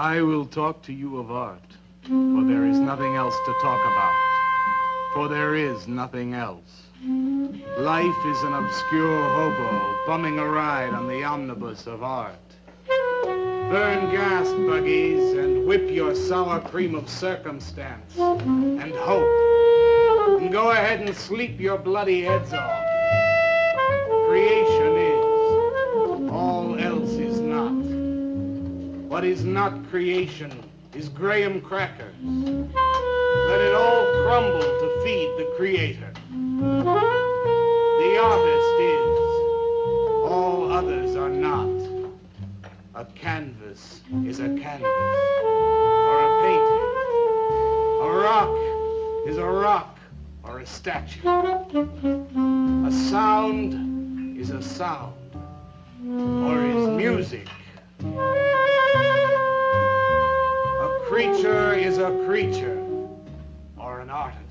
I will talk to you of art, for there is nothing else to talk about. For there is nothing else. Life is an obscure hobo bumming a ride on the omnibus of art. Burn gas buggies and whip your sour cream of circumstance and hope. And go ahead and sleep your bloody heads off. Creation is. All else is not. What is not creation is graham crackers. Let it all crumble to feed the creator. The artist is. All others are not. A canvas is a canvas, or a painting. A rock is a rock, or a statue. A sound is a sound, or is music. A creature is a creature, or an artist.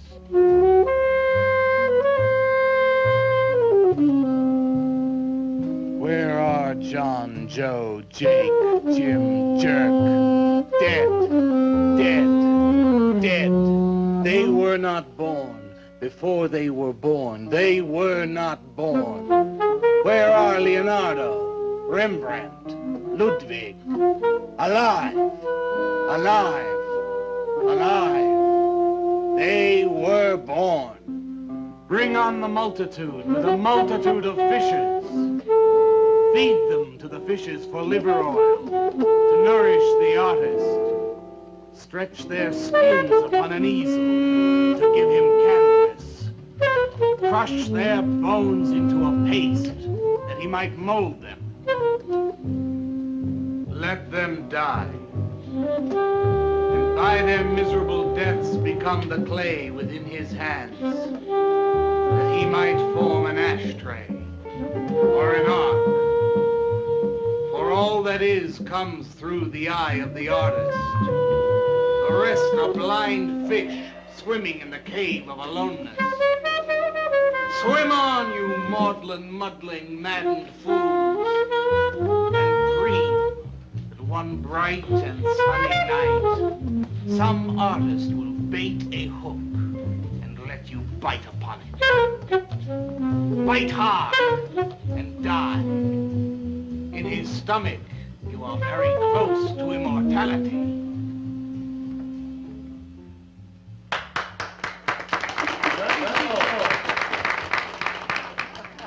Where are John, Joe, Jake, Jim, Jerk? Dead, dead, dead. They were not born. Before they were born, they were not born. Where are Leonardo, Rembrandt, Ludwig? Alive, alive, alive. They were born. Bring on the multitude with a multitude of fishes. Feed them to the fishes for liver oil, to nourish the artist. Stretch their skins upon an easel to give him canvas. Crush their bones into a paste that he might mold them. Let them die. And by their miserable deaths become the clay within his hands, that he might form an ashtray or an ark. For all that is comes through the eye of the artist. The rest are blind fish swimming in the cave of aloneness. Swim on, you maudlin, muddling, maddened fools, and dream that one bright and sunny night some artist will bait a hook and let you bite upon it. Bite hard and die. In his stomach, you are very close to immortality.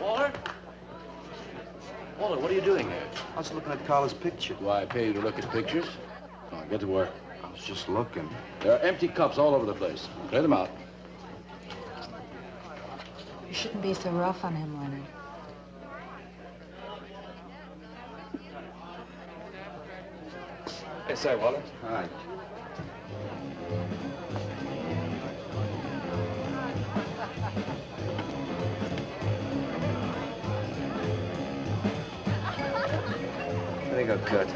Waller? Waller, what are you doing here? I was looking at Carla's picture. Why, I pay you to look at pictures? Come on, get to work. I was just looking. There are empty cups all over the place. Clear them out. You shouldn't be so rough on him, Leonard. Hey, say, Waller. All right. There you go, Kurt.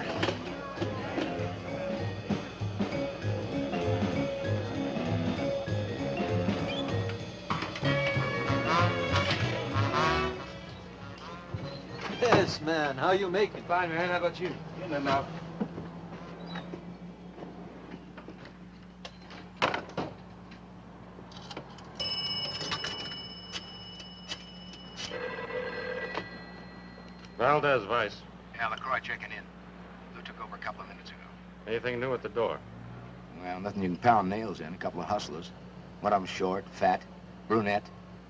Yes, man. How you make it? Fine, man. How about you? In and out. Valdez, Vice. Yeah, LaCroix checking in. Lou took over a couple of minutes ago. Anything new at the door? Well, nothing you can pound nails in. A couple of hustlers. One of them short, fat, brunette,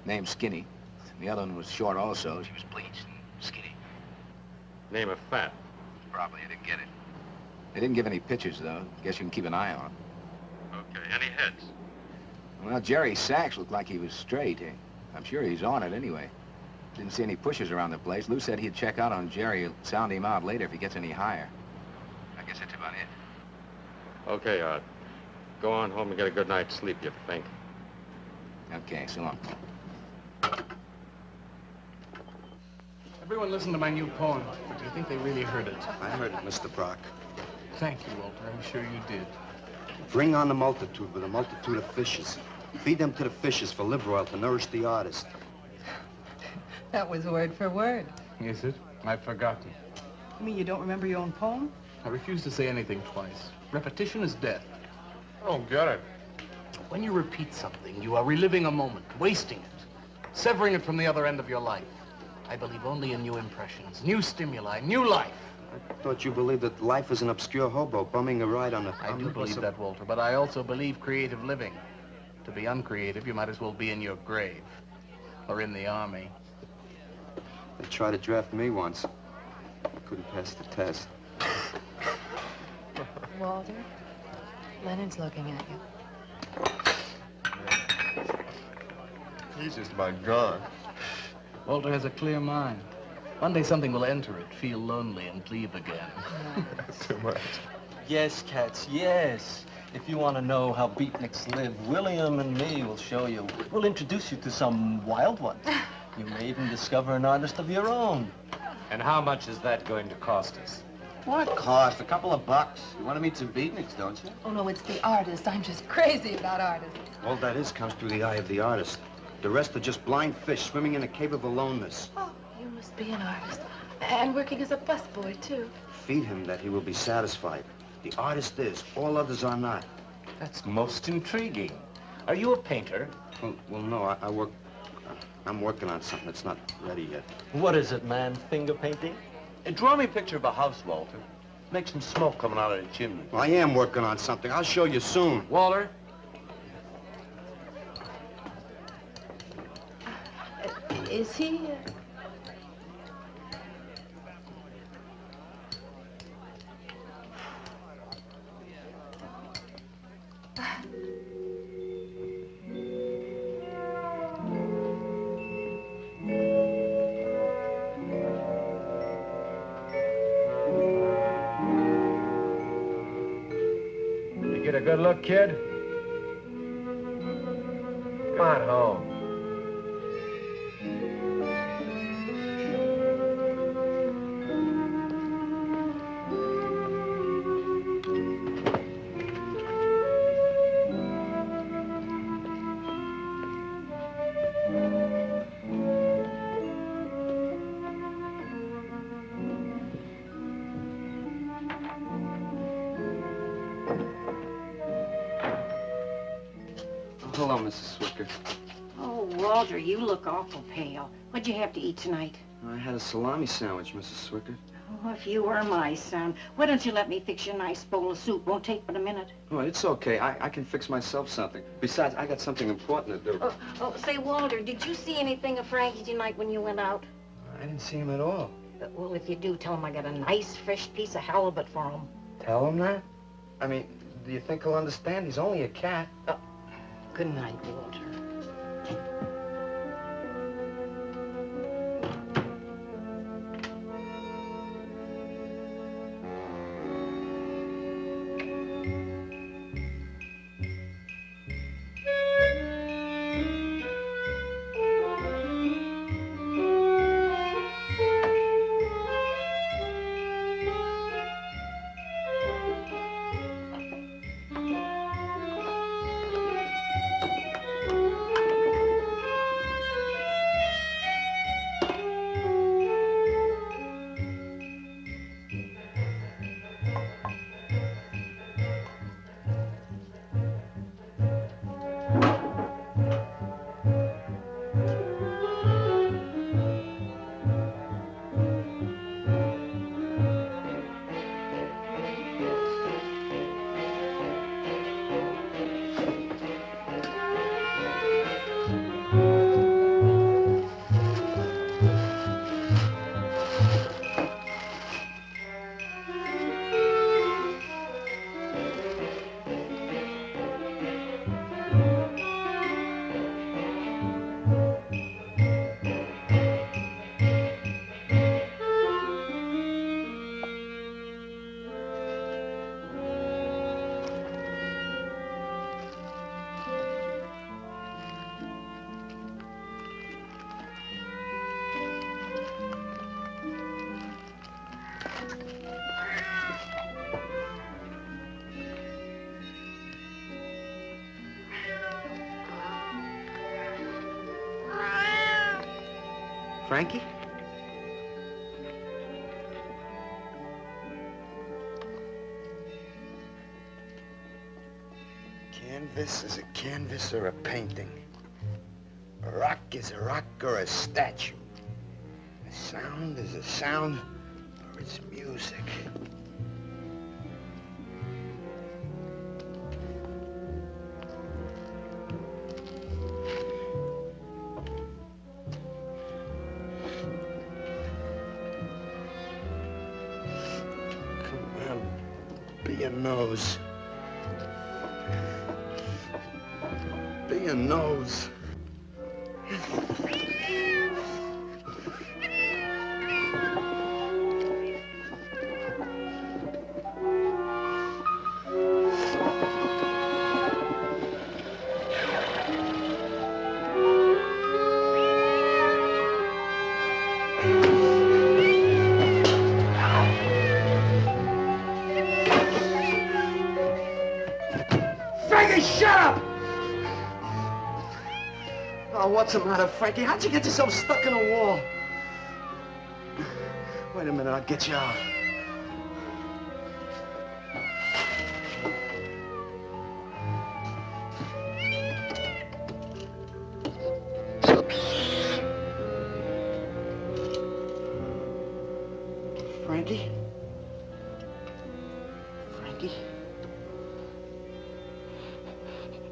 named Skinny. The other one was short also. She was bleached and skinny. Name of Fat. Probably I didn't get it. They didn't give any pictures, though. Guess you can keep an eye on them. Okay. Any heads? Well, Jerry Sachs looked like he was straight. I'm sure he's on it anyway. Didn't see any pushers around the place. Lou said he'd check out on Jerry. He'll sound him out later if he gets any higher. I guess that's about it. Okay, Art. Go on home and get a good night's sleep, you think. Okay, so long. Everyone listen to my new poem. Do you think they really heard it? I heard it, Mr. Brock. Thank you, Walter. I'm sure you did. Bring on the multitude with a multitude of fishes. Feed them to the fishes for liver oil to nourish the artist. That was word for word. Is it? I've forgotten. You mean you don't remember your own poem? I refuse to say anything twice. Repetition is death. I don't get it. When you repeat something, you are reliving a moment, wasting it, severing it from the other end of your life. I believe only in new impressions, new stimuli, new life. I thought you believed that life is an obscure hobo bumming a ride on a... I do believe that, Walter, but I also believe creative living. To be uncreative, you might as well be in your grave or in the army. They tried to draft me once. Couldn't pass the test. Walter, Leonard's looking at you. He's just about gone. Walter has a clear mind. One day something will enter it, feel lonely, and leave again. Too much. Yes, cats, yes. If you want to know how beatniks live, William and me will show you. We'll introduce you to some wild ones. You may even discover an artist of your own. And how much is that going to cost us? What cost? A couple of bucks. You want to meet some beatniks, don't you? Oh, no, it's the artist. I'm just crazy about artists. All that is comes through the eye of the artist. The rest are just blind fish swimming in a cave of aloneness. Oh, you must be an artist. And working as a busboy, too. Feed him that he will be satisfied. The artist is. All others are not. That's most intriguing. Are you a painter? Well, no, I work... I'm working on something that's not ready yet. What is it, man? Finger painting? Draw me a picture of a house, Walter. Make some smoke coming out of the chimney. Well, I am working on something. I'll show you soon. Walter? Is he... You get a good look, kid? Come on home. Hello, Mrs. Swicker. Oh, Walter, you look awful pale. What'd you have to eat tonight? I had a salami sandwich, Mrs. Swicker. Oh, if you were my son, why don't you let me fix you a nice bowl of soup? Won't take but a minute. Oh, it's okay. I can fix myself something. Besides, I got something important to do. Say, Walter, did you see anything of Frankie tonight when you went out? I didn't see him at all. Well, if you do, tell him I got a nice, fresh piece of halibut for him. Tell him that? I mean, do you think he'll understand? He's only a cat. Good night, Walter. Frankie? canvas is a canvas or a painting. A rock is a rock or a statue. A sound is a sound or it's music. Come on, be a nose. Be a nose. Frankie, shut up! Oh, what's the matter, Frankie? How'd you get yourself stuck in a wall? Wait a minute, I'll get you out. Frankie? Frankie?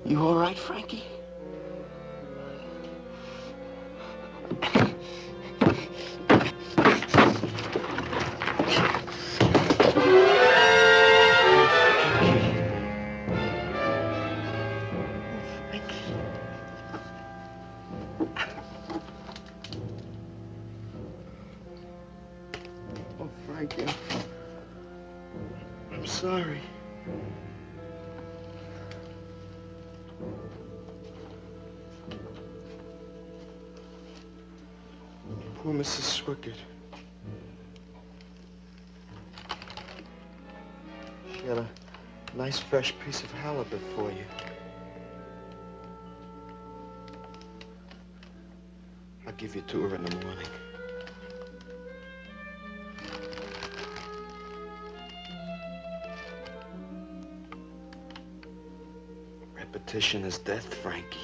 You all right, Frankie? Oh, Frankie, I'm sorry. Poor Mrs. Swickett. She had a nice fresh piece of halibut for you. I'll give you to her in the morning. Repetition is death, Frankie.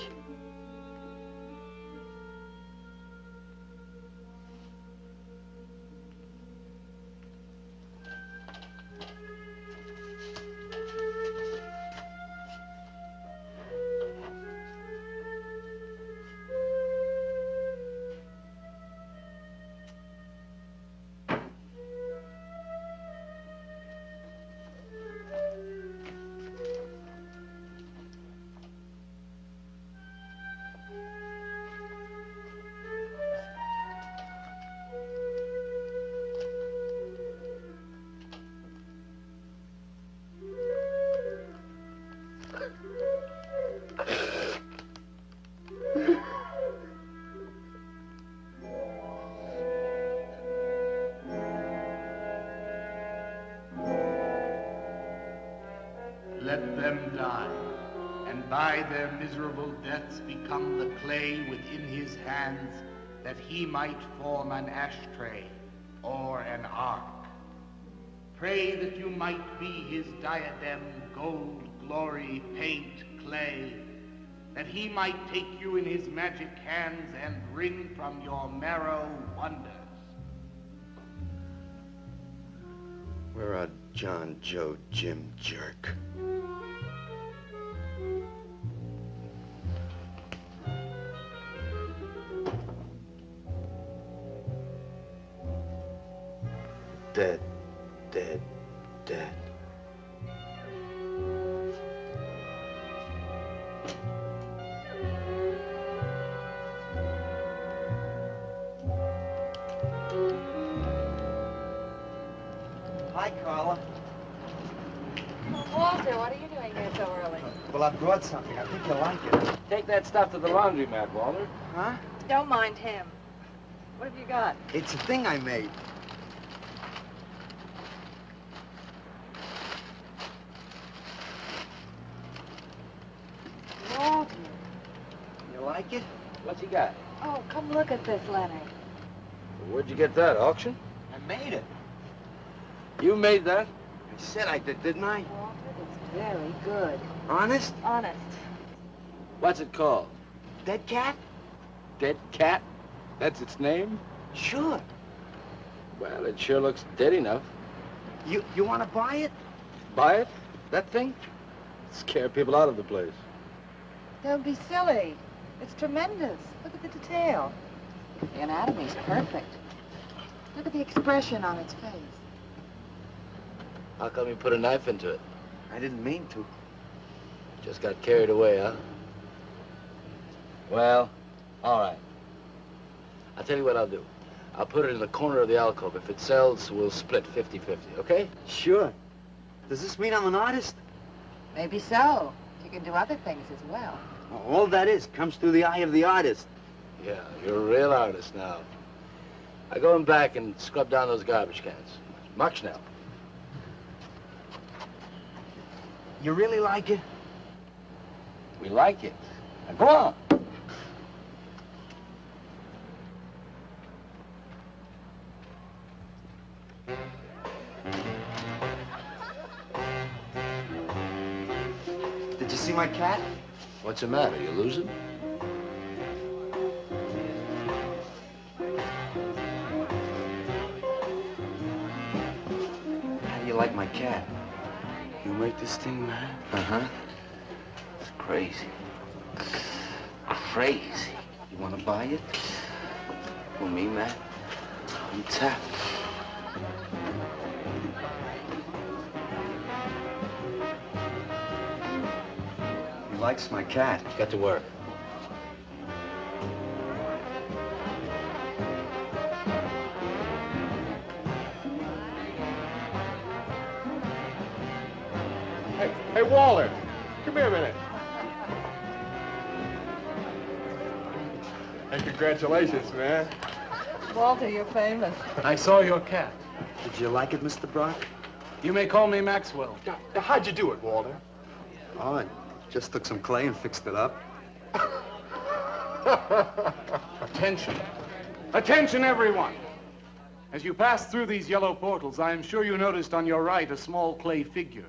Let them die, and by their miserable deaths become the clay within his hands, that he might form an ashtray or an ark. Pray that you might be his diadem, gold, glory, paint, clay, that he might take you in his magic hands and wring from your marrow wonders. Where are John, Joe, Jim, Jerk? Dead, dead, dead. Hi, Carla. Walter, what are you doing here so early? Well, I brought something. I think you'll like it. Take that stuff to the laundromat, Walter. Huh? Don't mind him. What have you got? It's a thing I made. Walter. You like it? What's he got? Oh, come look at this, Leonard. Where'd you get that, auction? I made it. You made that? I said I did, didn't I? Walter, it's very good. Honest? Honest. What's it called? Dead cat? Dead cat? That's its name? Sure. Well, it sure looks dead enough. You want to buy it? Buy it? That thing? Scare people out of the place. Don't be silly. It's tremendous. Look at the detail. The anatomy's perfect. Look at the expression on its face. How come you put a knife into it? I didn't mean to. Just got carried away, huh? Well, all right. I'll tell you what I'll do. I'll put it in the corner of the alcove. If it sells, we'll split 50-50, okay? Sure. Does this mean I'm an artist? Maybe so. You can do other things as well. All that is comes through the eye of the artist. Yeah, you're a real artist now. I go in back and scrub down those garbage cans. Mark Schnell. You really like it? We like it. Now go on. Did you see my cat? What's the matter? You losing? How do you like my cat? You make this thing, man? Uh-huh. It's crazy. Crazy. You want to buy it? Who, me, man? I'm tapped. He likes my cat. Get to work. Hey, Walter, come here a minute. Hey, congratulations, man. Walter, you're famous. I saw your cat. Did you like it, Mr. Brock? You may call me Maxwell. Now, how'd you do it, Walter? Oh, I just took some clay and fixed it up. Attention. Attention, everyone. As you pass through these yellow portals, I am sure you noticed on your right a small clay figure,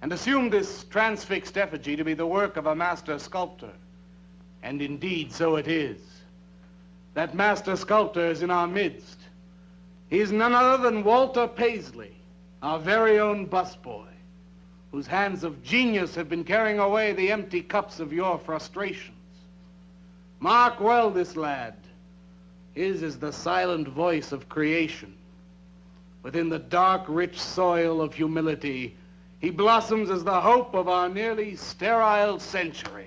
and assumed this transfixed effigy to be the work of a master sculptor. And indeed, so it is. That master sculptor is in our midst. He is none other than Walter Paisley, our very own busboy, whose hands of genius have been carrying away the empty cups of your frustrations. Mark well this lad. His is the silent voice of creation. Within the dark, rich soil of humility, he blossoms as the hope of our nearly sterile century.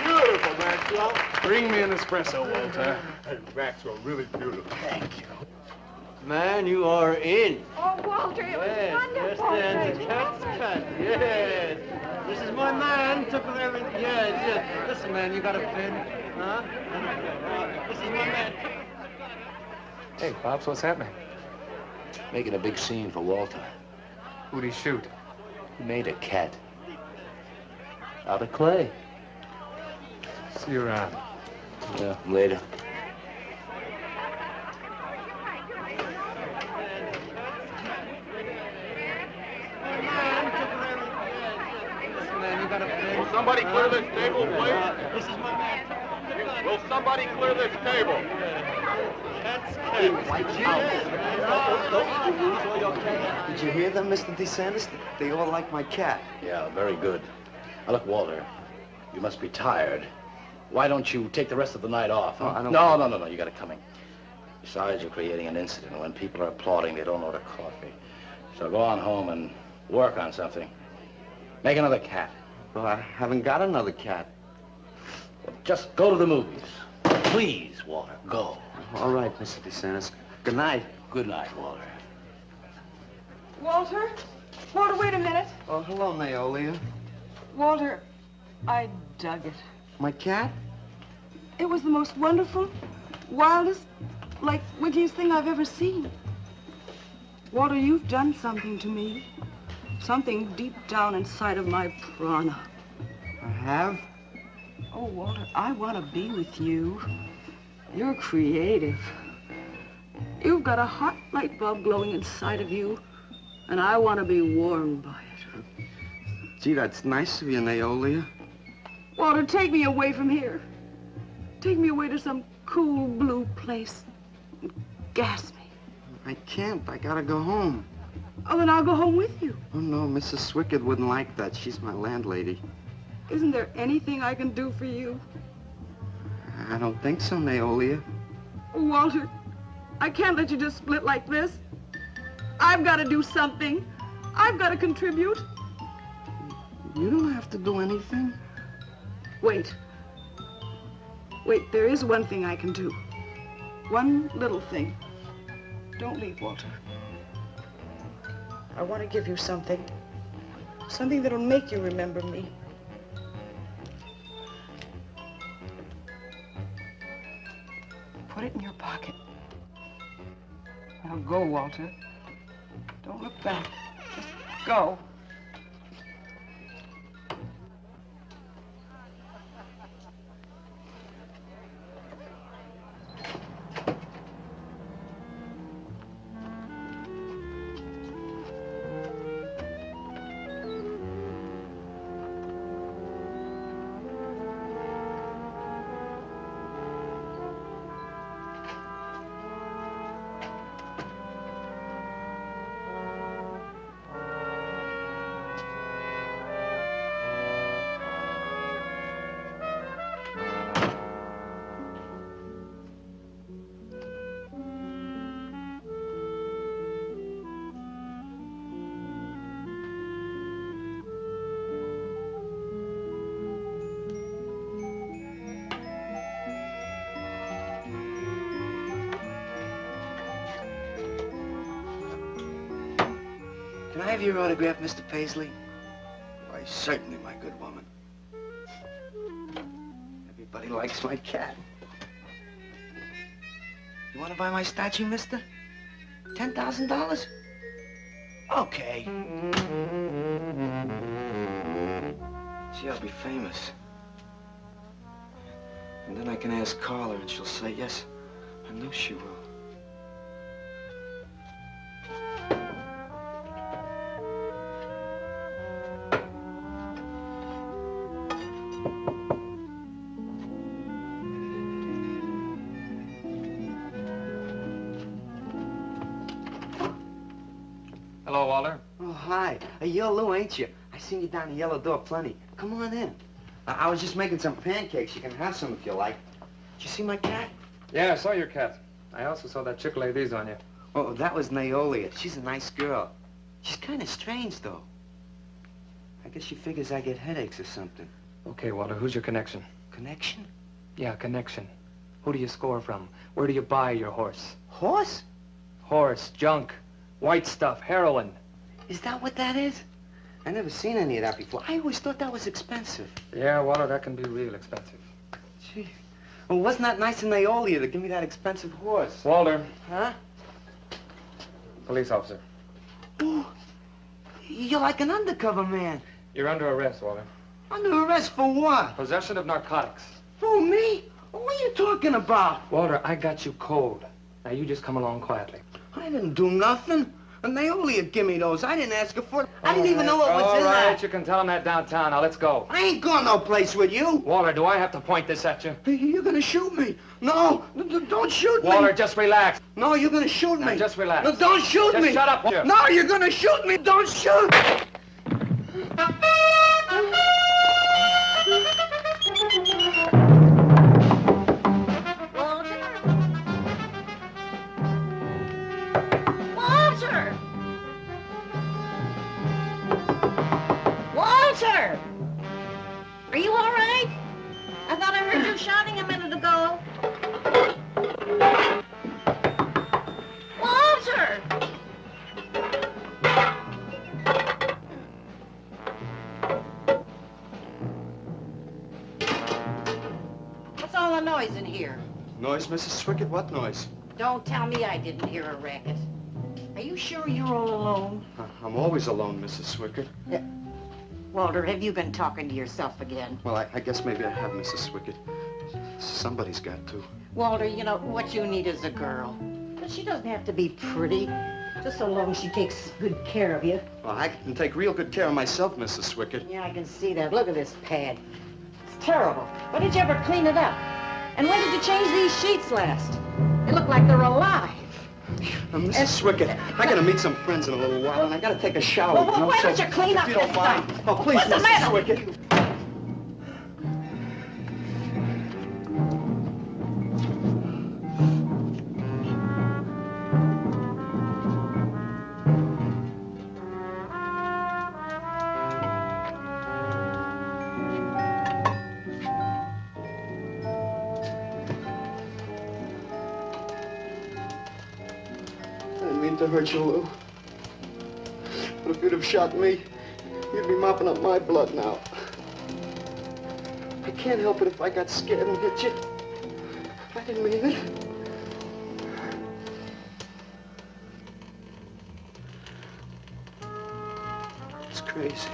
Beautiful, Maxwell. Bring me an espresso, Walter. Hey, Maxwell, really beautiful. Thank you. Man, you are in. Oh, Walter, it was wonderful. Yes, the cat's cut. Yes. This is my man. Took with everything. Yes, yes. Listen, man, you got a pen? Huh? This is my man. Hey, Pops, what's happening? Making a big scene for Walter. Who'd he shoot? He made a cat. Out of clay. See you around. Yeah, later. Will somebody clear this table, please? This is my man. Will somebody clear this table? Did you hear them, Mr. DeSantis? They all like my cat. Yeah, very good. Now, look, Walter, you must be tired. Why don't you take the rest of the night off? Huh? Oh, I don't... No, you gotta come in. Besides, you're creating an incident. When people are applauding, they don't order coffee. So go on home and work on something. Make another cat. Well, I haven't got another cat. Well, just go to the movies. Please, Walter, go. All right, Mr. DeSantis. Good night. Good night, Walter. Walter? Walter, wait a minute. Oh, hello, Naolia. Walter, I dug it. My cat? It was the most wonderful, wildest, like, wickiest thing I've ever seen. Walter, you've done something to me. Something deep down inside of my prana. I have? Oh, Walter, I want to be with you. You're creative. You've got a hot light bulb glowing inside of you, and I want to be warmed by it. Gee, that's nice of you, Naolia. Walter, take me away from here. Take me away to some cool blue place. Gas me. I can't. I gotta go home. Oh, then I'll go home with you. Oh, no, Mrs. Swickard wouldn't like that. She's my landlady. Isn't there anything I can do for you? I don't think so, Naolia. Walter, I can't let you just split like this. I've got to do something. I've got to contribute. You don't have to do anything. Wait. Wait, there is one thing I can do. One little thing. Don't leave, Walter. I want to give you something. Something that'll make you remember me. Put it in your pocket. Now go, Walter. Don't look back. Just go. Can I have your autograph, Mr. Paisley? Why, certainly, my good woman. Everybody likes my cat. You want to buy my statue, mister? $10,000? Okay. Gee, I'll be famous. And then I can ask Carla, and she'll say yes. I know she will. Hello, Walter. Oh, hi. You're Lou, ain't you? I seen you down the yellow door plenty. Come on in. I was just making some pancakes. You can have some if you like. Did you see my cat? Yeah, I saw your cat. I also saw that chick lay these on you. Oh, that was Naolia. She's a nice girl. She's kind of strange, though. I guess she figures I get headaches or something. Okay, Walter, who's your connection? Connection? Yeah, connection. Who do you score from? Where do you buy your horse? Horse? Horse, junk, white stuff, heroin. Is that what that is? I never seen any of that before. I always thought that was expensive. Yeah, Walter, that can be real expensive. Gee. Well, wasn't that nice of Naolia to give me that expensive horse? Walter. Huh? Police officer. Oh, you're like an undercover man. You're under arrest, Walter. Under arrest for what? Possession of narcotics. Who, me? What are you talking about? Walter, I got you cold. Now, you just come along quietly. I didn't do nothing. And Naolia give me those. I didn't ask her for it. I didn't even know what was in All right, that. you can tell him that downtown. Now, let's go. I ain't going no place with you. Walter, do I have to point this at you? You're gonna shoot me. No, don't shoot me. Walter, just relax. No, you're gonna shoot me. Now, just relax. No, don't shoot Just me. shut up, Walter. No, you're gonna shoot me. Don't shoot. Walter! Walter! Are you all right? I thought I heard you shouting a minute ago. Walter! What's all the noise in here? Noise, Mrs. Swickard? What noise? Don't tell me I didn't hear a racket. Are you sure you're all alone? I'm always alone, Mrs. Swickard. Walter, have you been talking to yourself again? Well, I guess maybe I have, Mrs. Swickard. Somebody's got to. Walter, you know, what you need is a girl. But she doesn't have to be pretty. Just so long as she takes good care of you. Well, I can take real good care of myself, Mrs. Swickett. Yeah, I can see that. Look at this pad. It's terrible. When did you ever clean it up? And when did you change these sheets last? They look like they're alive. Now, Mrs. Swickett, I gotta meet some friends in a little while, and I gotta take a shower. Well, why don't you clean up if you don't this mind. stuff? Oh, please, What's the Mrs. matter? Swickett. To hurt you, Lou. But if you'd have shot me, you'd be mopping up my blood now. I can't help it if I got scared and hit you. I didn't mean it. It's crazy.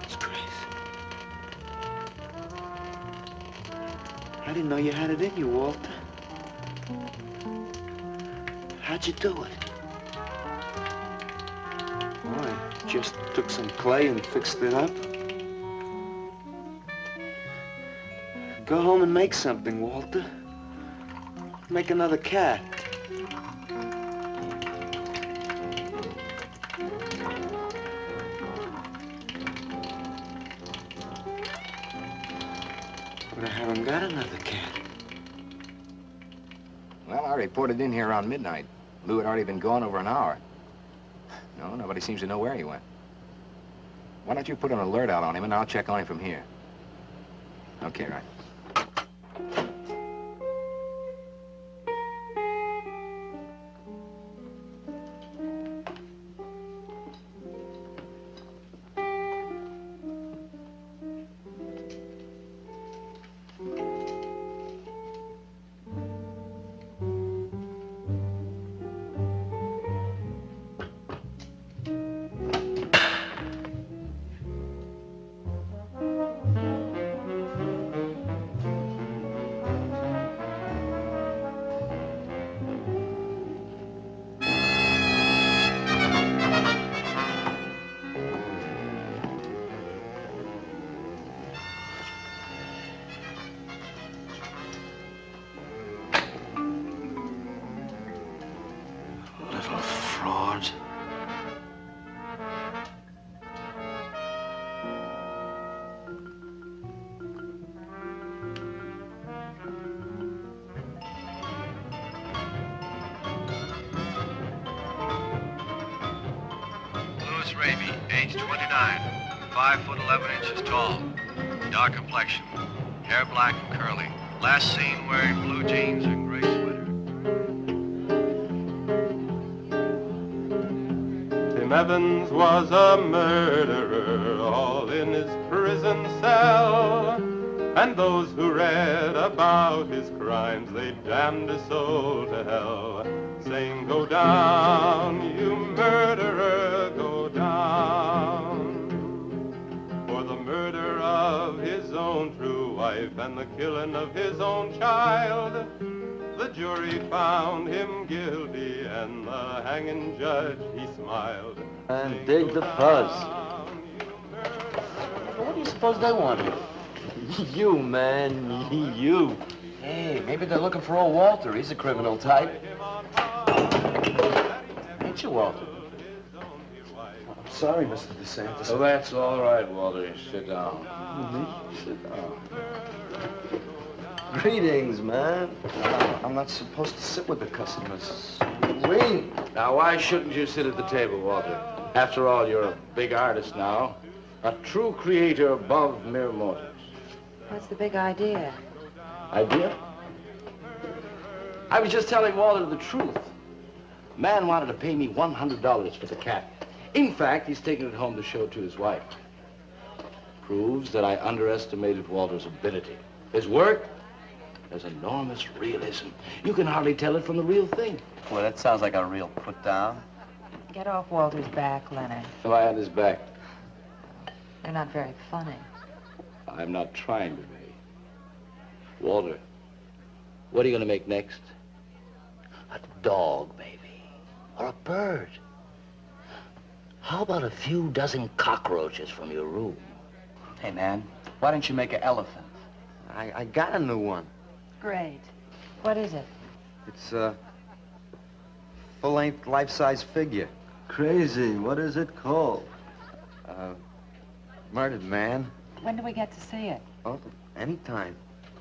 It's crazy. I didn't know you had it in you, Walter. How'd you do it? Oh, I just took some clay and fixed it up. Go home and make something, Walter. Make another cat. But I haven't got another cat. Well, I reported in here around midnight. Lou had already been gone over an hour. No, nobody seems to know where he went. Why don't you put an alert out on him, and I'll check on him from here. Okay, right. Little fraud. Louis Raby, age 29, 5 foot 11 inches tall, dark complexion, hair black and curly. Last seen wearing blue jeans and gray sweater. Tim Evans was a murderer, all in his prison cell. And those who read about his crimes, they damned his soul to hell, saying, "Go down, you murderer, go down." For the murder of his own true wife and the killing of his own child, the jury found him guilty, and the hanging judge, he smiled. And dig the fuzz. What do you suppose they wanted? You, man, you. Hey, maybe they're looking for old Walter. He's a criminal type. Ain't you, Walter? I'm sorry, Mr. DeSantis. Oh, that's all right, Walter. Sit down. Sit down. Greetings, man. I'm not supposed to sit with the customers. Wing. Now, why shouldn't you sit at the table, Walter? After all, you're a big artist now. A true creator above mere mortals. What's the big idea? Idea? I was just telling Walter the truth. Man wanted to pay me $100 for the cat. In fact, he's taking it home to show to his wife. Proves that I underestimated Walter's ability. His work has enormous realism. You can hardly tell it from the real thing. Well, that sounds like a real put down. Get off Walter's back, Leonard. Am I on his back? They're not very funny. I'm not trying to be. Walter, what are you going to make next? A dog, baby. or a bird? How about a few dozen cockroaches from your room? Hey, man, why don't you make an elephant? I got a new one. Great. What is it? It's a full-length, life-size figure. Crazy. What is it called? Murdered man. When do we get to see it? Oh, anytime.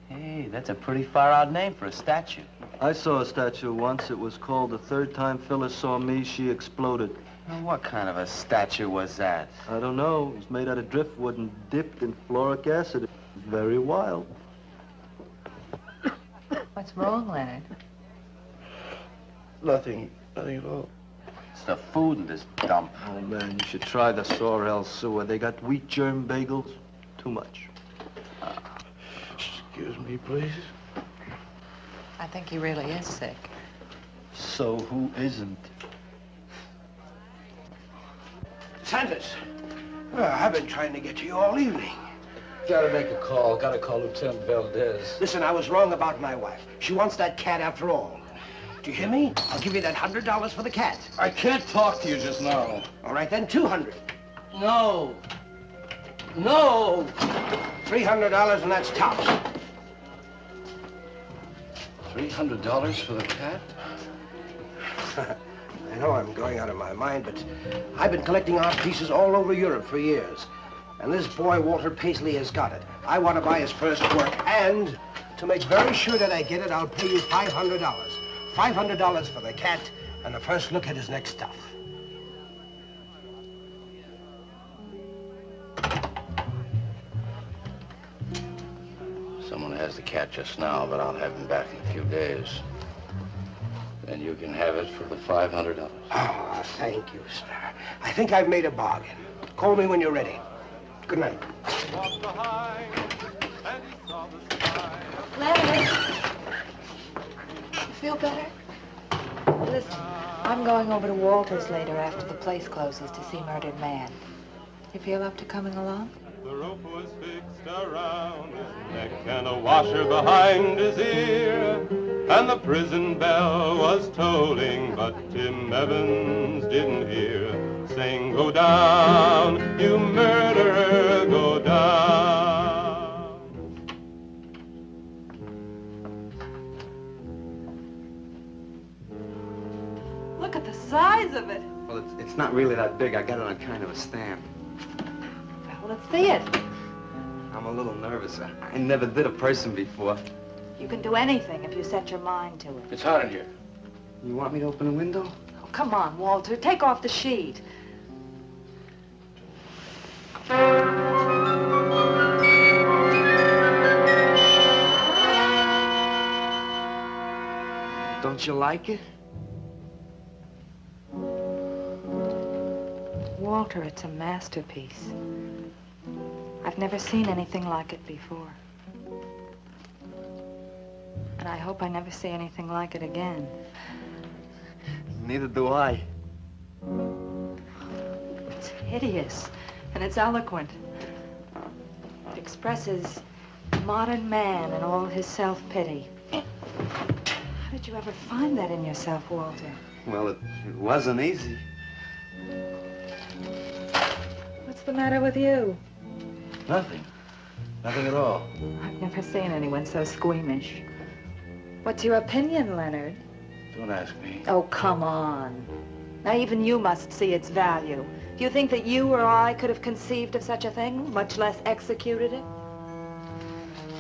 Hey, that's a pretty far-out name for a statue. I saw a statue once. It was called The Third Time Phyllis Saw Me, She Exploded. Now, what kind of a statue was that? I don't know. It was made out of driftwood and dipped in fluoric acid. It was very wild. What's wrong, Leonard? Nothing at all. It's the food in this dump. Oh, man, you should try the Sorrel sewer. They got wheat germ bagels. Too much. Excuse me, please. I think he really is sick. So who isn't? Sanders, I've been trying to get to you all evening. Gotta make a call. Gotta call Lieutenant Valdez. Listen, I was wrong about my wife. She wants that cat after all. Do you hear me? I'll give you that $100 for the cat. I can't talk to you just now. All right, then, $200. No. No. $300, and that's tops. $300 for the cat? I know I'm going out of my mind, but I've been collecting art pieces all over Europe for years. And this boy, Walter Paisley, has got it. I want to buy his first work, and to make very sure that I get it, I'll pay you $500. $500 for the cat, and the first look at his next stuff. Someone has the cat just now, but I'll have him back in a few days. Then you can have it for the $500. Oh, thank you, sir. I think I've made a bargain. Call me when you're ready. Good night. Leonard! You feel better? Listen, I'm going over to Walter's later after the place closes to see Murdered Man. You feel up to coming along? The rope was fixed around his neck and a washer behind his ear, and the prison bell was tolling, but Tim Evans didn't hear. Saying, go down, you murderer, go down. Look at the size of it. Well, it's not really that big. I got it on kind of a stand. Well, let's see it. I'm a little nervous. I never did a person before. You can do anything if you set your mind to it. It's hot in here. You want me to open the window? Oh, come on, Walter. Take off the sheet. Don't you like it? Walter, it's a masterpiece. I've never seen anything like it before. And I hope I never see anything like it again. Neither do I. It's hideous, and it's eloquent. It expresses modern man and all his self-pity. How did you ever find that in yourself, Walter? Well, it wasn't easy. What's the matter with you? Nothing. Nothing at all. I've never seen anyone so squeamish. What's your opinion, Leonard? Don't ask me. Oh, come on. Now, even you must see its value. Do you think that you or I could have conceived of such a thing, much less executed it?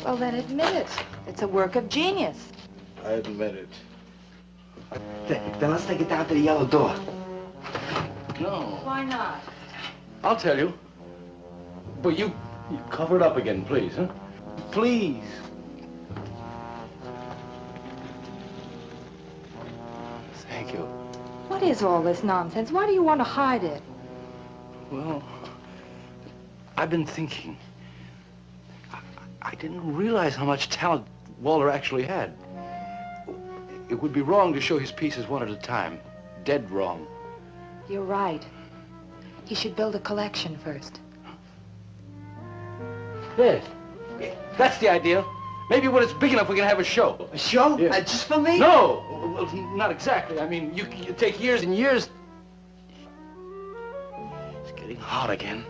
Well, then admit it. It's a work of genius. I admit it. Then let's take it down to the yellow door. No. Why not? I'll tell you. But you cover it up again, please, huh? Please. Thank you. What is all this nonsense? Why do you want to hide it? Well, I've been thinking. I didn't realize how much talent Walter actually had. It would be wrong to show his pieces one at a time. Dead wrong. You're right. He should build a collection first. Yeah. That's the idea. Maybe when it's big enough, we can have a show. A show? Yeah. Just for me? No! Well, not exactly. I mean, you take years and years. It's getting hot again.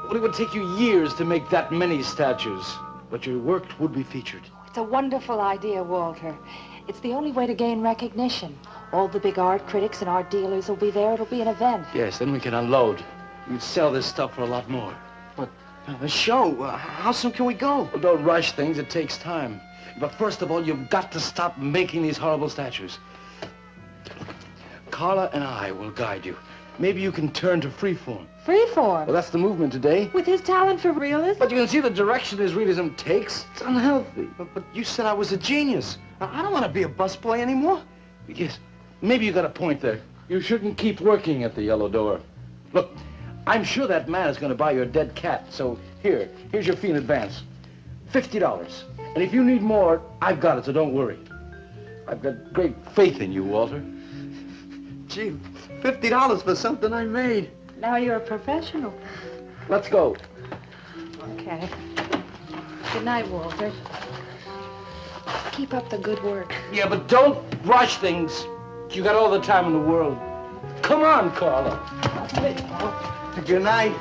Well, it would take you years to make that many statues, but your work would be featured. It's a wonderful idea, Walter. It's the only way to gain recognition. All the big art critics and art dealers will be there. It'll be an event. Yes, then we can unload. We'd sell this stuff for a lot more. But the show, how soon can we go? Well, don't rush things. It takes time. But first of all, you've got to stop making these horrible statues. Carla and I will guide you. Maybe you can turn to freeform. Freeform? Well, that's the movement today. With his talent for realism? But you can see the direction his realism takes. It's unhealthy. But you said I was a genius. I don't want to be a busboy anymore. Yes, maybe you got a point there. You shouldn't keep working at the Yellow Door. Look, I'm sure that man is going to buy your dead cat. So here's your fee in advance. $50. And if you need more, I've got it, so don't worry. I've got great faith in you, Walter. Gee, $50 for something I made. Now you're a professional. Let's go. Okay. Good night, Walter. Keep up the good work. Yeah, but don't rush things. You got all the time in the world. Come on, Carla. Good night.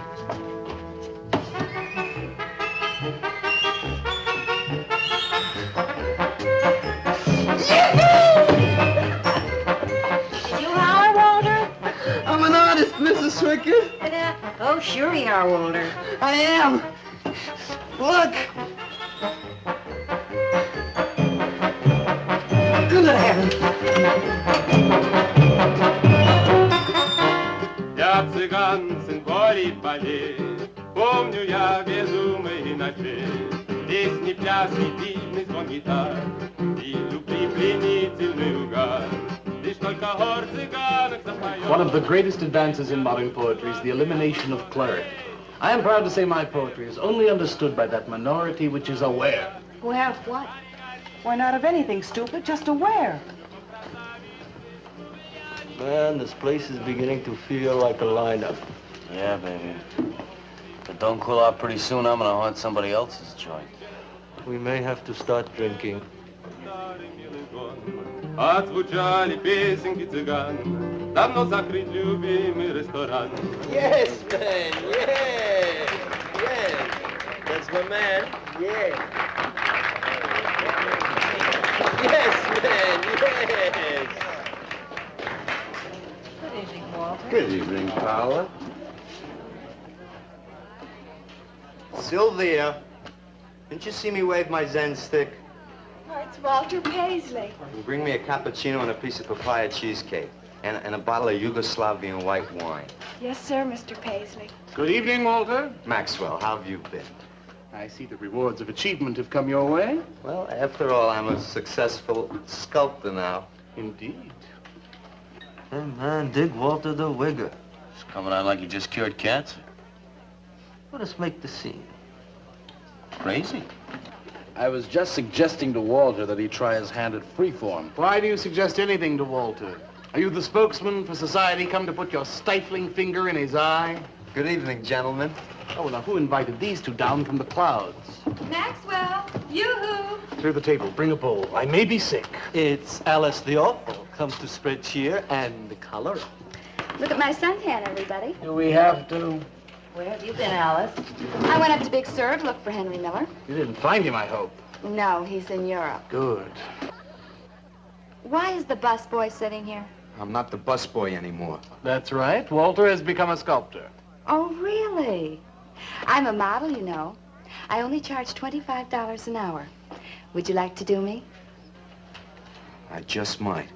I'm an artist, Mrs. Swickers. Oh, sure you are, Walter. I am. Look. Good heavens. Я цыган, сын полей полей, помню я безумные ночи, песни, пляски, дивный звон гитар и любви пленительный угар. One of the greatest advances in modern poetry is the elimination of clarity. I am proud to say my poetry is only understood by that minority which is aware. Aware of what? Why, not of anything, stupid, just aware. Man, this place is beginning to feel like a lineup. Yeah, baby. If it don't cool out pretty soon, I'm gonna haunt somebody else's joint. We may have to start drinking. Отзвучали песенки цыган, давно закрыт любимый ресторан. Yes, man, yeah, yeah. That's my man, yeah. Yes, man, yes. Good evening, Walter. Good evening, Paula. Sylvia, didn't you see me wave my Zen stick? Oh, it's Walter Paisley. Bring me a cappuccino and a piece of papaya cheesecake. And a bottle of Yugoslavian white wine. Yes, sir, Mr. Paisley. Good evening, Walter. Maxwell, how have you been? I see the rewards of achievement have come your way. Well, after all, I'm a successful sculptor now. Indeed. Hey, man, dig Walter the Wigger. It's coming out like you just cured cancer. Let us make the scene. Crazy. I was just suggesting to Walter that he try his hand at freeform. Why do you suggest anything to Walter? Are you the spokesman for society come to put your stifling finger in his eye? Good evening, gentlemen. Oh, now who invited these two down from the clouds? Maxwell, yoo-hoo. Clear the table, bring a bowl. I may be sick. It's Alice the Awful, comes to spread cheer and color. Look at my suntan, everybody. Do we have to? Where have you been, Alice? I went up to Big Sur to look for Henry Miller. You didn't find him, I hope. No, he's in Europe. Good. Why is the busboy sitting here? I'm not the busboy anymore. That's right. Walter has become a sculptor. Oh, really? I'm a model, you know. I only charge $25 an hour. Would you like to do me? I just might.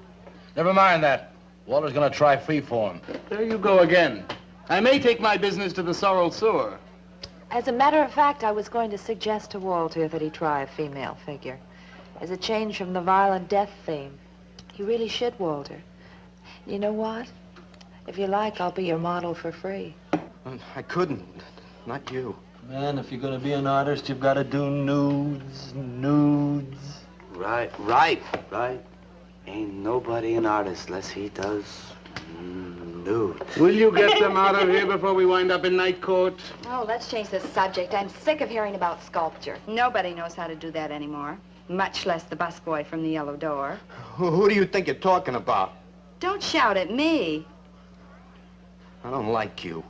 Never mind that. Walter's gonna try freeform. There you go again. I may take my business to the Sorrel Sewer. As a matter of fact, I was going to suggest to Walter that he try a female figure. As a change from the violent death theme. He really should, Walter. You know what? If you like, I'll be your model for free. I couldn't. Not you. Man, if you're gonna be an artist, you've got to do nudes. Right. Ain't nobody an artist unless he does nude. Will you get them out of here before we wind up in night court? Oh, let's change the subject. I'm sick of hearing about sculpture. Nobody knows how to do that anymore. much less the busboy from the Yellow Door. Who do you think you're talking about? Don't shout at me. I don't like you.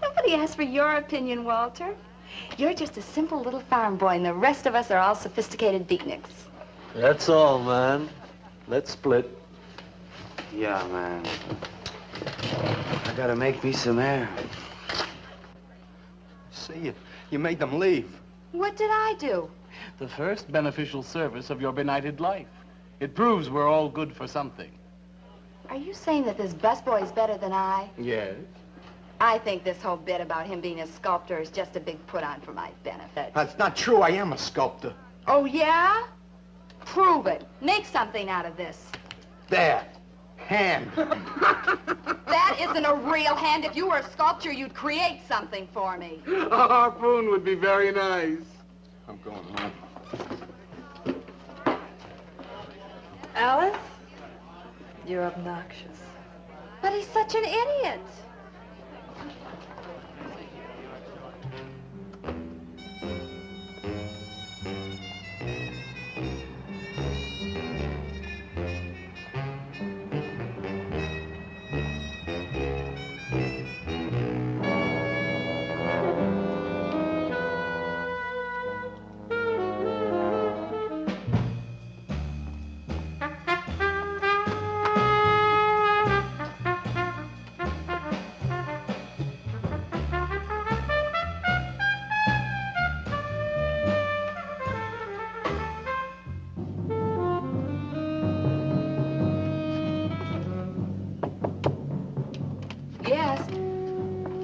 Nobody asked for your opinion, Walter. You're just a simple little farm boy, and the rest of us are all sophisticated beatniks. That's all, man. Let's split. Yeah, man. I gotta make me some air. See, you made them leave. What did I do? The first beneficial service of your benighted life. It proves we're all good for something. Are you saying that this busboy is better than I? Yes. I think this whole bit about him being a sculptor is just a big put-on for my benefit. That's not true. I am a sculptor. Oh, yeah? Prove it. Make something out of this. There. Hand. That isn't a real hand. If you were a sculptor, you'd create something for me. A harpoon would be very nice. I'm going home. Alice? You're obnoxious. But he's such an idiot.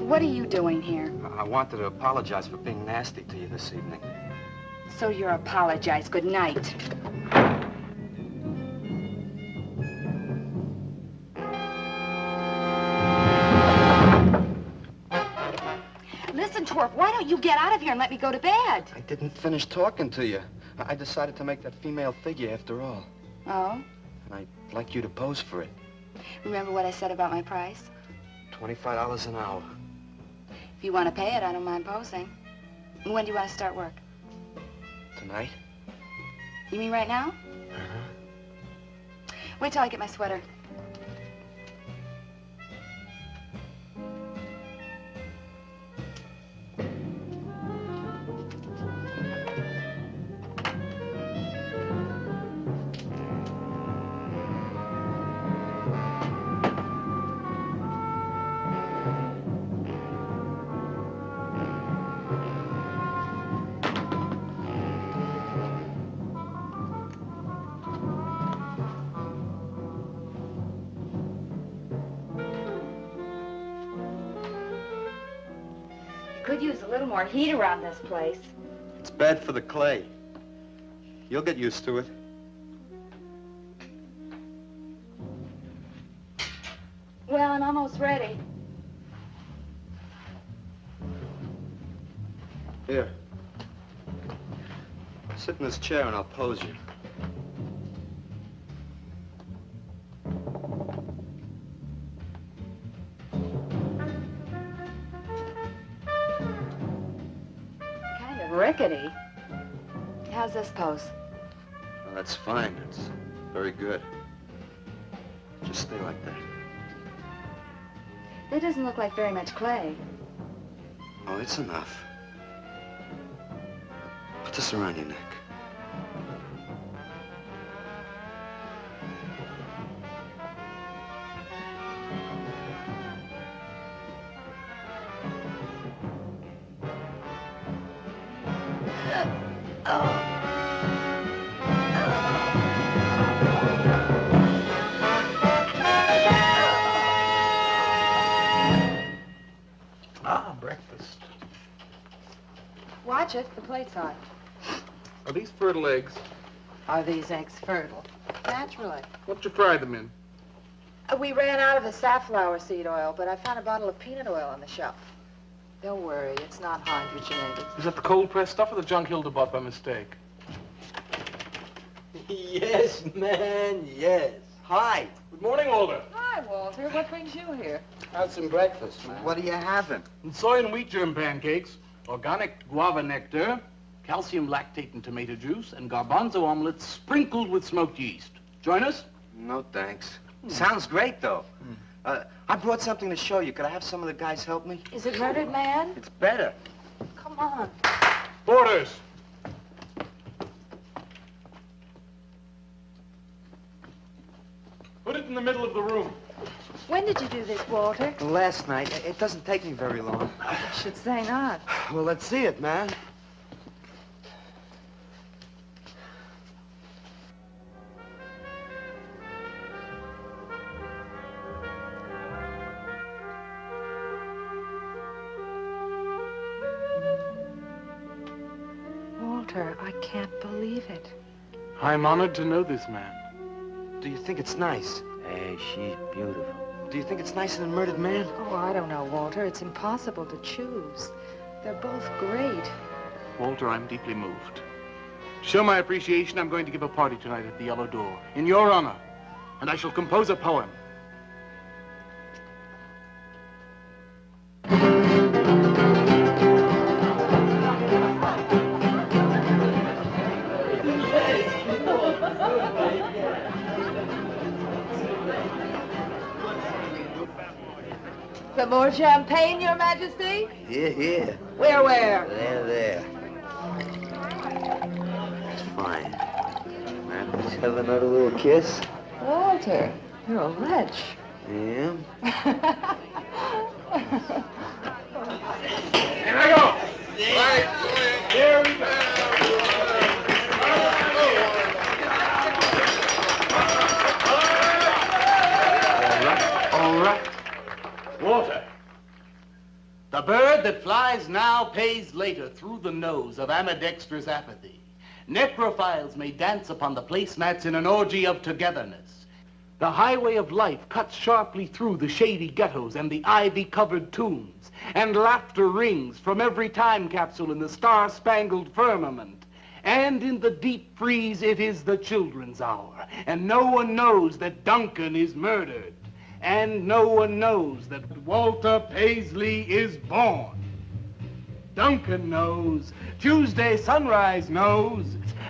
What are you doing here? I wanted to apologize for being nasty to you this evening. So you're apologized. Good night. Listen, Torp, why don't you get out of here and let me go to bed? I didn't finish talking to you. I decided to make that female figure after all. Oh? And I'd like you to pose for it. Remember what I said about my price? $25 an hour. If you want to pay it, I don't mind posing. When do you want to start work? Tonight? You mean right now? Uh-huh. Wait till I get my sweater. Could use a little more heat around this place. It's bad for the clay. You'll get used to it. Well, I'm almost ready. Here. Sit in this chair and I'll pose you. Kind of rickety. How's this pose? Well, that's fine. It's very good. Just stay like that. That doesn't look like very much clay. Oh, it's enough. Put this around your neck. Breakfast. Watch it. The plate's hot. Are these fertile eggs? Are these eggs fertile? Naturally. What you fry them in? We ran out of the safflower seed oil, but I found a bottle of peanut oil on the shelf. Don't worry, it's not hydrogenated. Is that the cold-pressed stuff or the junk Hilda bought by mistake? Yes, man, yes. Hi. Good morning, Walter. Hi, Walter. What brings you here? Have some breakfast, man. What are you having? Soy and wheat germ pancakes, organic guava nectar, calcium lactate and tomato juice, and garbanzo omelets sprinkled with smoked yeast. Join us? No, thanks. Sounds great, though. I brought something to show you. Could I have some of the guys help me? Is it Murdered Man? It's better. Come on. Orders. Put it in the middle of the room. When did you do this, Walter? Last night. It doesn't take me very long. I should say not. Well, let's see it, man. Walter, I can't believe it. I'm honored to know this man. Do you think it's nice? Hey, she's beautiful. Do you think it's nicer than Murdered Man? Oh, I don't know, Walter. It's impossible to choose. They're both great. Walter, I'm deeply moved. To show my appreciation, I'm going to give a party tonight at the Yellow Door, in your honor. And I shall compose a poem. Some more champagne, Your Majesty? Here. Where? There. It's fine. Man, let's have another little kiss. Walter, you're a wretch. Yeah? Here I go! Right. Here we go! All right. Walter. The bird that flies now pays later through the nose of ambidextrous apathy. Necrophiles may dance upon the placemats in an orgy of togetherness. The highway of life cuts sharply through the shady ghettos and the ivy-covered tombs, and laughter rings from every time capsule in the star-spangled firmament. And in the deep freeze, it is the children's hour, and no one knows that Duncan is murdered. And no one knows that Walter Paisley is born. Duncan knows. Tuesday Sunrise knows.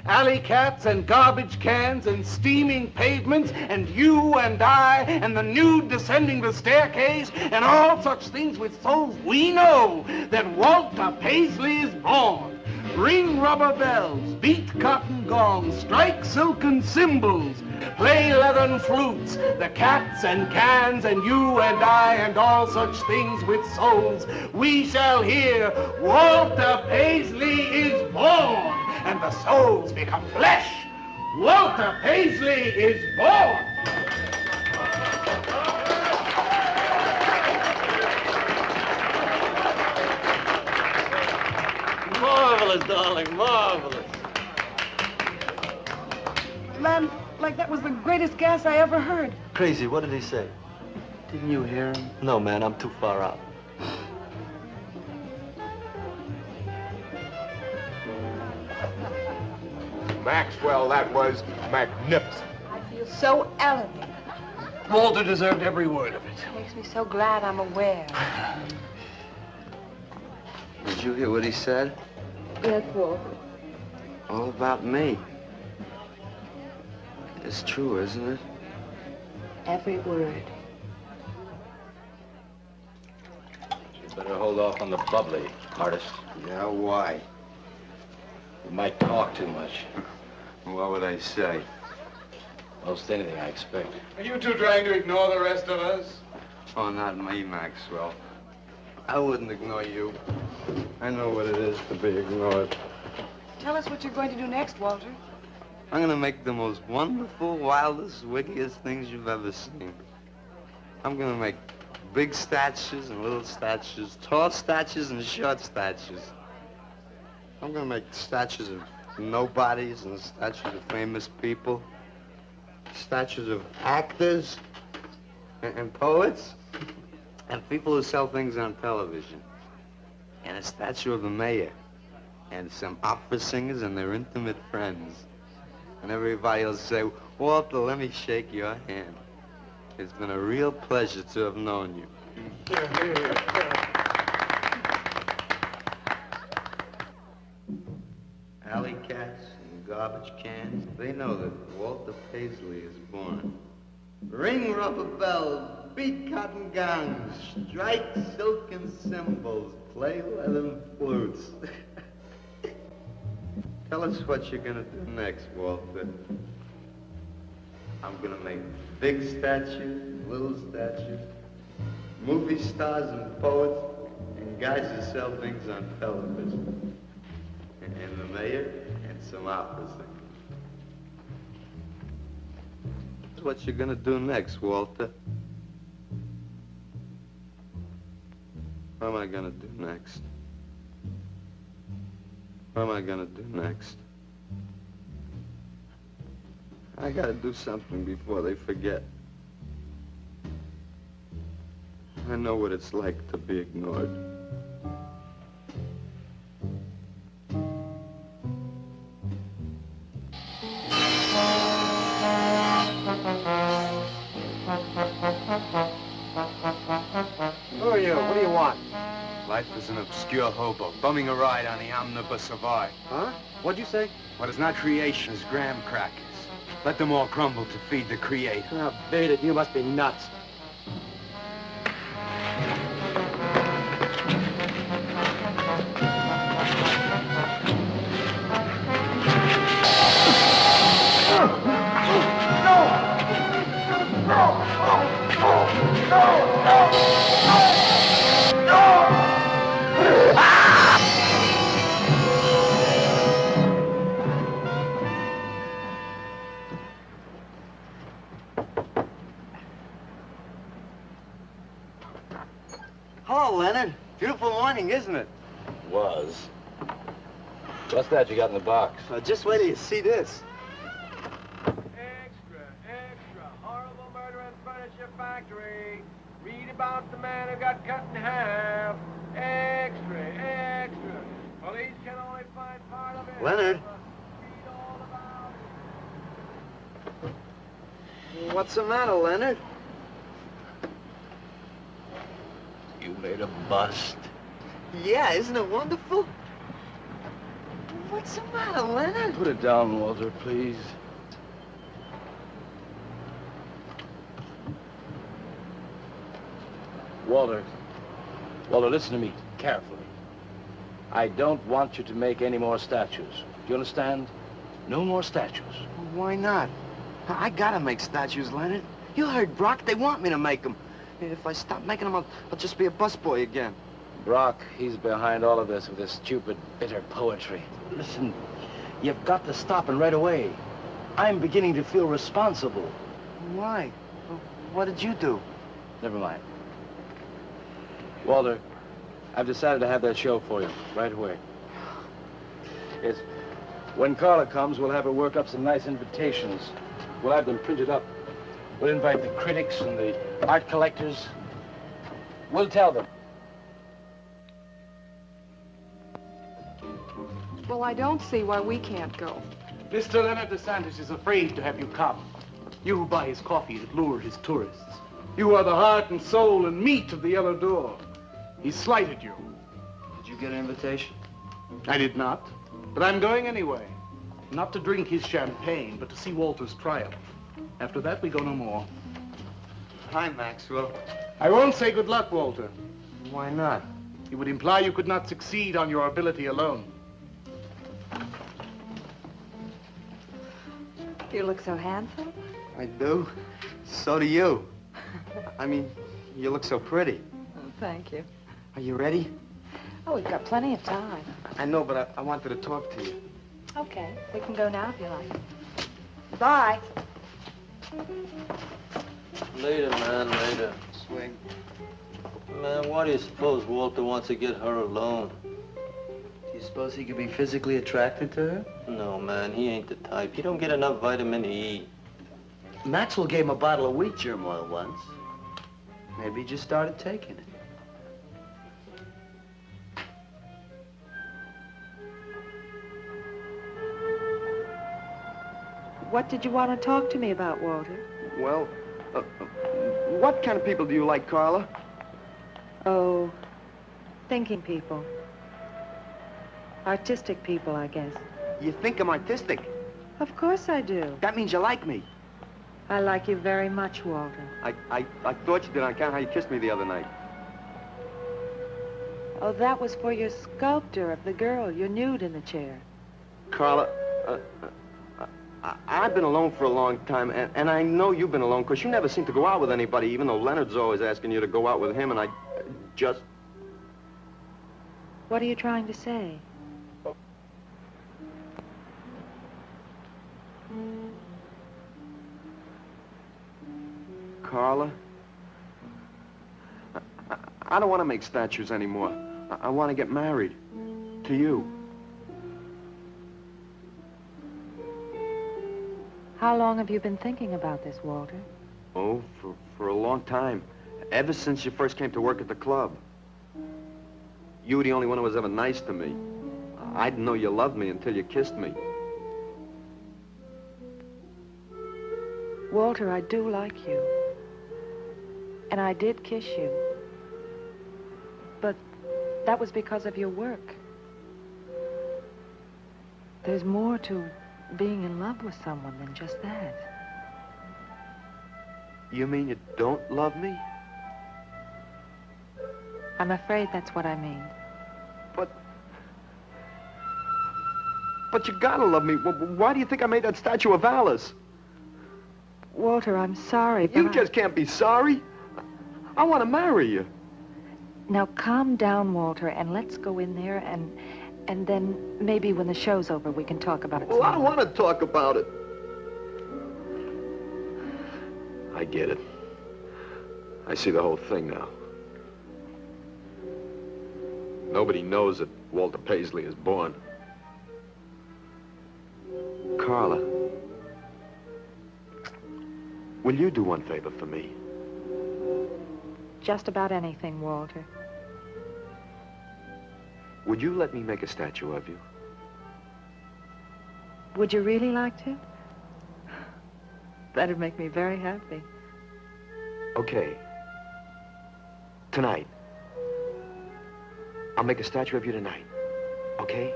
Alley cats and garbage cans and steaming pavements and you and I and the nude descending the staircase and all such things with souls, we know that Walter Paisley is born. Ring rubber bells, beat cotton gongs, strike silken cymbals, play leathern flutes, the cats and cans and you and I and all such things with souls. We shall hear Walter Paisley is born, and the souls become flesh. Walter Paisley is born. Marvelous, darling, marvelous. Man, like that was the greatest gas I ever heard. Crazy, what did he say? Didn't you hear him? No, man, I'm too far out. Maxwell, that was magnificent. I feel so elevated. Walter deserved every word of it. It makes me so glad I'm aware. Did you hear what he said? Yes, Walter. All about me. It's true, isn't it? Every word. You better hold off on the bubbly, artist. Yeah, why? You might talk too much. What would I say? Most anything, I expect. Are you two trying to ignore the rest of us? Oh, not me, Maxwell. I wouldn't ignore you. I know what it is to be ignored. Tell us what you're going to do next, Walter. I'm gonna make the most wonderful, wildest, wickedest things you've ever seen. I'm gonna make big statues and little statues, tall statues and short statues. I'm gonna make statues of nobodies and statues of famous people, statues of actors and poets and people who sell things on television, and a statue of the mayor and some opera singers and their intimate friends. And everybody will say, Walter, let me shake your hand. It's been a real pleasure to have known you. alley cats and garbage cans, they know that Walter Paisley is born. Ring rubber bells, beat cotton gongs, strike silken cymbals, play leathern flutes. Tell us what you're gonna do next, Walter. I'm gonna make big statues, little statues, movie stars and poets, and guys who sell things on television. And the mayor and some opera singers. That's what you're gonna do next, Walter. What am I gonna do next? What am I gonna do next? I gotta do something before they forget. I know what it's like to be ignored. Who are you? What do you want? Life is an obscure hobo, bumming a ride on the omnibus Savoy. Huh? What'd you say? What is not creation is graham crackers. Let them all crumble to feed the creator. Oh, beat it. You must be nuts. Hello, Leonard. Beautiful morning, isn't it? Was. What's that you got in the box? Just wait till you see this. Horrible murder in furniture factory. Read about the man who got cut in half. Extra, extra. Police can only find part of it. Leonard. What's the matter, Leonard? You made a bust. Yeah, isn't it wonderful? What's the matter, Leonard? Put it down, Walter, please. Walter, listen to me carefully. I don't want you to make any more statues. Do you understand? No more statues. Why not? I gotta make statues, Leonard. You heard Brock. They want me to make them. If I stop making them, I'll just be a busboy again. Brock, he's behind all of this with his stupid, bitter poetry. Listen, you've got to stop and right away. I'm beginning to feel responsible. Why? What did you do? Never mind. Walter, I've decided to have that show for you right away. Yes. When Carla comes, we'll have her work up some nice invitations. We'll have them printed up. We'll invite the critics and the art collectors. We'll tell them. Well, I don't see why we can't go. Mr. Leonard DeSantis is afraid to have you come. You who buy his coffee that lure his tourists. You are the heart and soul and meat of the Yellow Door. He slighted you. Did you get an invitation? I did not, but I'm going anyway. Not to drink his champagne, but to see Walter's triumph. After that, we go no more. Hi, Maxwell. I won't say good luck, Walter. Why not? It would imply you could not succeed on your ability alone. You look so handsome. I do. So do you. I mean, you look so pretty. Oh, thank you. Are you ready? Oh, we've got plenty of time. I know, but I wanted to talk to you. Okay, we can go now if you like. Bye. Later, man, later. Swing. Man, why do you suppose Walter wants to get her alone? Do you suppose he could be physically attracted to her? No, man, he ain't the type. He don't get enough vitamin E. Maxwell gave him a bottle of wheat germ oil once. Maybe he just started taking it. What did you want to talk to me about, Walter? Well, what kind of people do you like, Carla? Oh, thinking people. Artistic people, I guess. You think I'm artistic. Of course I do. That means you like me. I like you very much, Walter. I thought you did on account of how you kissed me the other night. Oh, that was for your sculpture of the girl, your nude in the chair. Carla, I've been alone for a long time, and I know you've been alone, because you never seem to go out with anybody, even though Leonard's always asking you to go out with him, and I just... What are you trying to say? Carla, I don't want to make statues anymore. I want to get married. To you. How long have you been thinking about this, Walter? Oh, for a long time. Ever since you first came to work at the club. You were the only one who was ever nice to me. I didn't know you loved me until you kissed me. Walter, I do like you. And I did kiss you. But that was because of your work. There's more to being in love with someone than just that. You mean you don't love me? I'm afraid that's what I mean. But you gotta love me. Why do you think I made that statue of Alice? Walter, I'm sorry, but You just can't be sorry. I want to marry you. Now calm down, Walter, and let's go in there and then maybe when the show's over we can talk about it. Well, I don't want to talk about it. I get it. I see the whole thing now. Nobody knows that Walter Paisley is born. Carla, will you do one favor for me? Just about anything, Walter. Would you let me make a statue of you? Would you really like to? That'd make me very happy. Okay. Tonight. I'll make a statue of you tonight. Okay?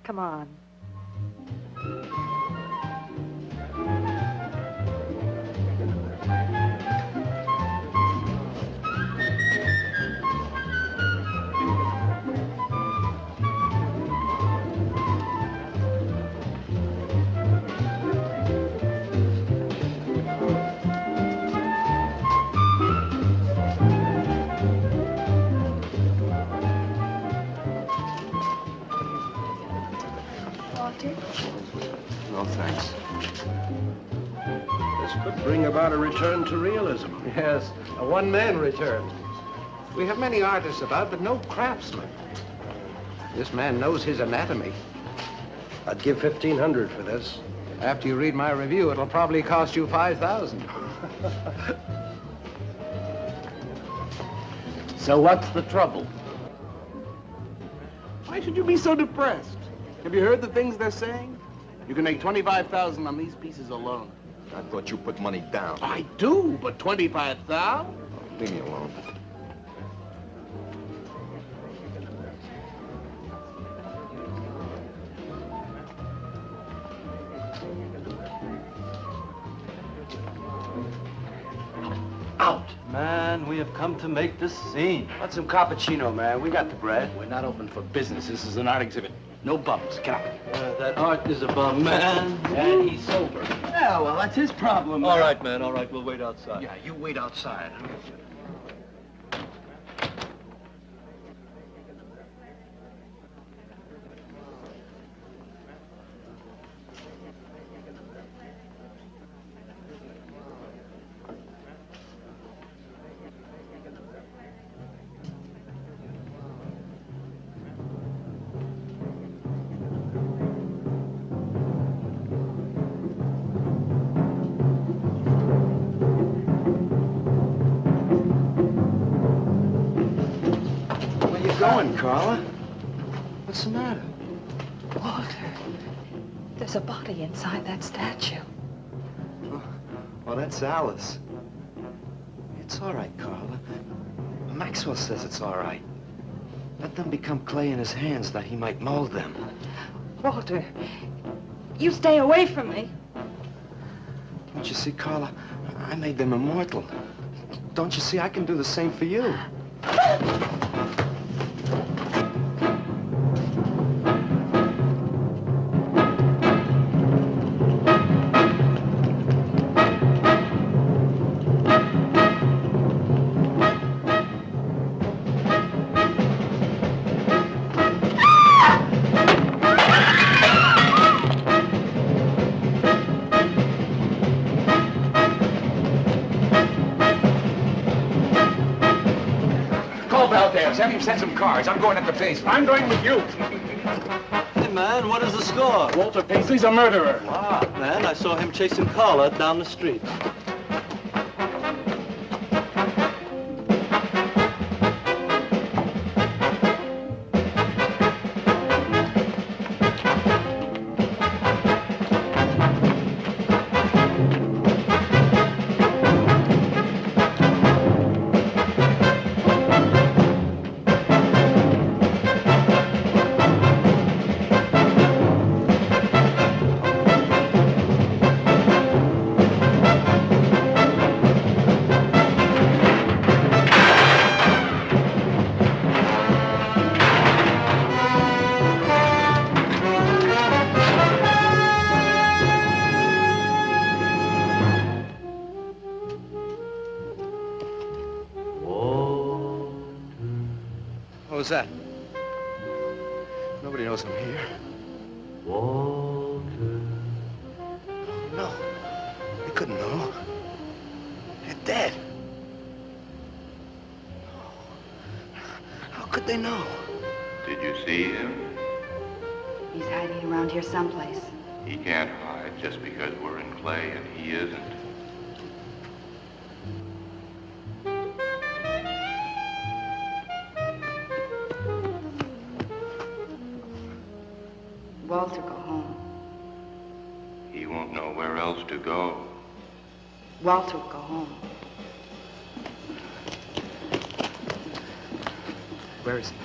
Come on. No, thanks. This could bring about a return to realism. Yes, a one-man return. We have many artists about, but no craftsmen. This man knows his anatomy. I'd give $1,500 for this. After you read my review, it'll probably cost you $5,000. So what's the trouble? Why should you be so depressed? Have you heard the things they're saying? You can make $25,000 on these pieces alone. I thought you put money down. I do, but $25,000? Leave me alone. Out! Man, we have come to make this scene. Want some cappuccino, man? We got the bread. We're not open for business. This is an art exhibit. No bums. Get out. That art is a bum, man. And he's sober. Yeah, well, that's his problem. All right, man, all right. We'll wait outside. Yeah, you wait outside. Going, Carla? What's the matter? Walter, there's a body inside that statue. Well, that's Alice. It's all right, Carla. Maxwell says it's all right. Let them become clay in his hands that he might mold them. Walter, you stay away from me. Don't you see, Carla? I made them immortal. Don't you see, I can do the same for you. Have him send some cars. I'm going up the basement. I'm going with you. Hey, man, what is the score? Walter Paisley's a murderer. Wow, man, I saw him chasing Carla down the street. What was that? Nobody knows I'm here. Walter. No. They couldn't know. They're dead. How could they know? Did you see him? He's hiding around here someplace. He can't hide just because we're in clay and he isn't. Walter, go home. He won't know where else to go. Walter, go home. Where is he?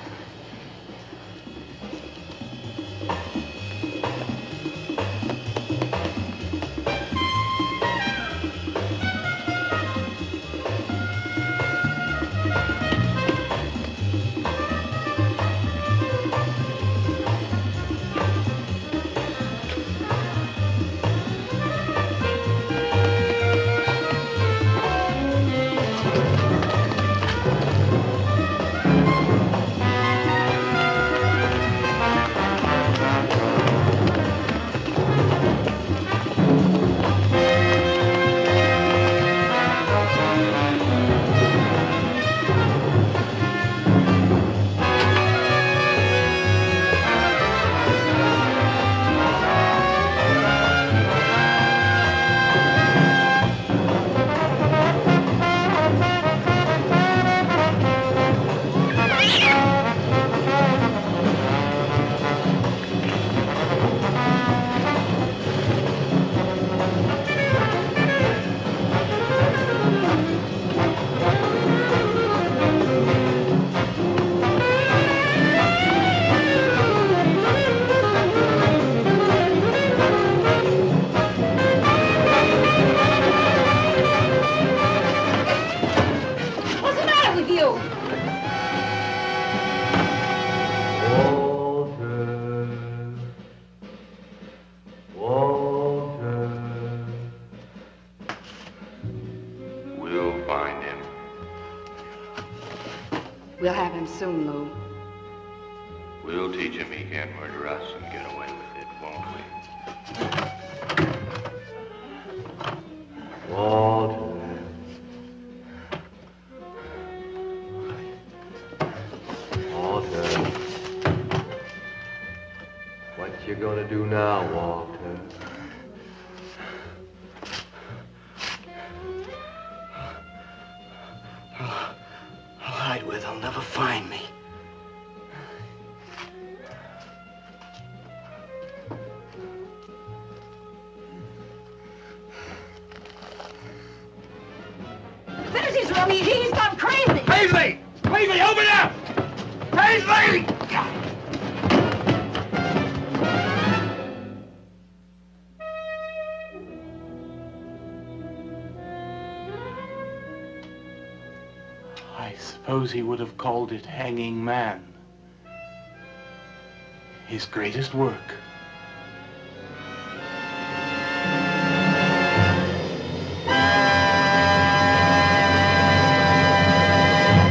We'll have him soon, Lou. We'll teach him he can't murder us and get away with it, won't we? Walter. Walter. What you gonna do now, Walter? I'll hide where they'll never find me. There's his rummy. He's gone crazy. Paisley! Paisley, open up! Paisley! I suppose he would have called it Hanging Man. His greatest work.